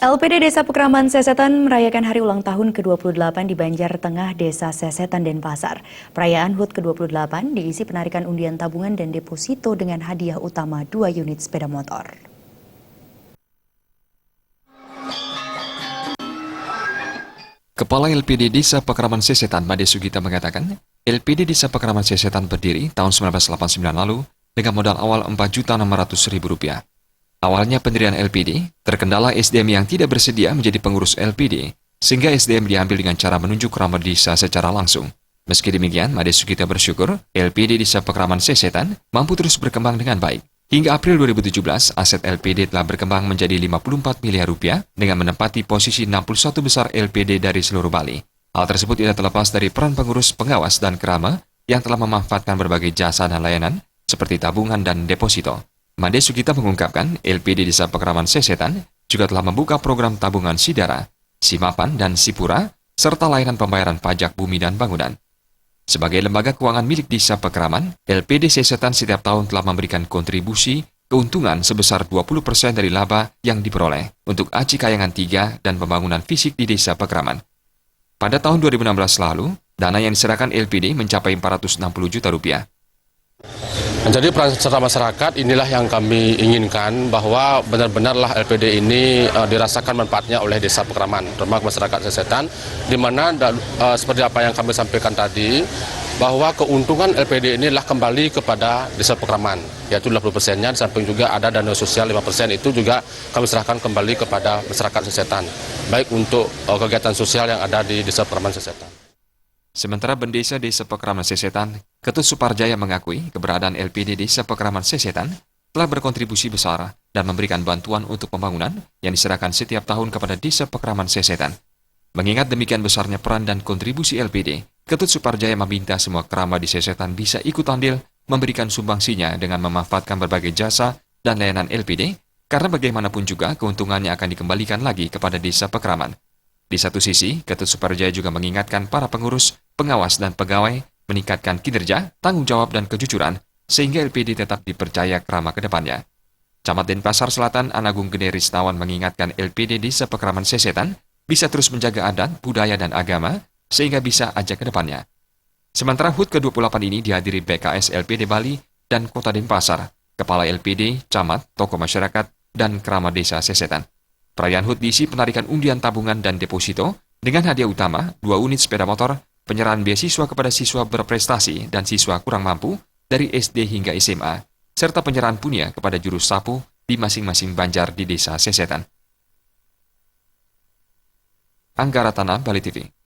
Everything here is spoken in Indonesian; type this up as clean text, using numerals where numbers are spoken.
LPD Desa Pekraman Sesetan merayakan hari ulang tahun ke-28 di Banjar Tengah, Desa Sesetan, Denpasar. Perayaan HUT ke-28 diisi penarikan undian tabungan dan deposito dengan hadiah utama 2 unit sepeda motor. Kepala LPD Desa Pekraman Sesetan, Made Sugita mengatakan, LPD Desa Pekraman Sesetan berdiri tahun 1989 lalu dengan modal awal Rp4.600.000. Awalnya pendirian LPD terkendala SDM yang tidak bersedia menjadi pengurus LPD, sehingga SDM diambil dengan cara menunjuk keramat desa secara langsung. Meski demikian, Made Sugita bersyukur LPD Desa Pekraman Sesetan mampu terus berkembang dengan baik. Hingga April 2017, aset LPD telah berkembang menjadi Rp54 miliar dengan menempati posisi 61 besar LPD dari seluruh Bali. Hal tersebut tidak terlepas dari peran pengurus, pengawas, dan kerama yang telah memanfaatkan berbagai jasa dan layanan seperti tabungan dan deposito. Made Sugita mengungkapkan LPD Desa Pekraman Sesetan juga telah membuka program tabungan Sidara, Simapan, dan Sipura, serta layanan pembayaran pajak bumi dan bangunan. Sebagai lembaga keuangan milik Desa Pekraman, LPD Sesetan setiap tahun telah memberikan kontribusi keuntungan sebesar 20% dari laba yang diperoleh untuk Aci Kayangan 3 dan pembangunan fisik di Desa Pekraman. Pada tahun 2016 lalu, dana yang diserahkan LPD mencapai Rp460 juta. Jadi peran serta masyarakat inilah yang kami inginkan, bahwa benar-benarlah LPD ini dirasakan manfaatnya oleh Desa Pekraman, termasuk masyarakat Sesetan, di mana seperti apa yang kami sampaikan tadi, bahwa keuntungan LPD inilah kembali kepada Desa Pekraman, yaitu 20%-nya, di samping juga ada dana sosial 5% itu juga kami serahkan kembali kepada masyarakat Sesetan, baik untuk kegiatan sosial yang ada di Desa Pekraman Sesetan. Sementara Bendesa Desa Pekraman Sesetan, Ketut Suparjaya mengakui keberadaan LPD Desa Pekraman Sesetan telah berkontribusi besar dan memberikan bantuan untuk pembangunan yang diserahkan setiap tahun kepada Desa Pekraman Sesetan. Mengingat demikian besarnya peran dan kontribusi LPD, Ketut Suparjaya meminta semua kerama di Sesetan bisa ikut andil memberikan sumbangsinya dengan memanfaatkan berbagai jasa dan layanan LPD, karena bagaimanapun juga keuntungannya akan dikembalikan lagi kepada Desa Pekraman. Di satu sisi, Ketut Suparjaya juga mengingatkan para pengurus, pengawas, dan pegawai meningkatkan kinerja, tanggung jawab, dan kejujuran, sehingga LPD tetap dipercaya kerama ke depannya. Camat Denpasar Selatan Anagung Gede Ristawan mengingatkan LPD Desa Pekraman Sesetan bisa terus menjaga adat, budaya, dan agama, sehingga bisa ajak ke depannya. Sementara HUT ke-28 ini dihadiri BKS LPD Bali dan Kota Denpasar, Kepala LPD, Camat, tokoh masyarakat, dan kerama Desa Sesetan. Perayaan HUT diisi penarikan undian tabungan dan deposito dengan hadiah utama 2 unit sepeda motor, penyerahan beasiswa kepada siswa berprestasi dan siswa kurang mampu dari SD hingga SMA, serta penyerahan punya kepada juru sapu di masing-masing banjar di Desa Sesetan. Anggara Tanah, Bali TV.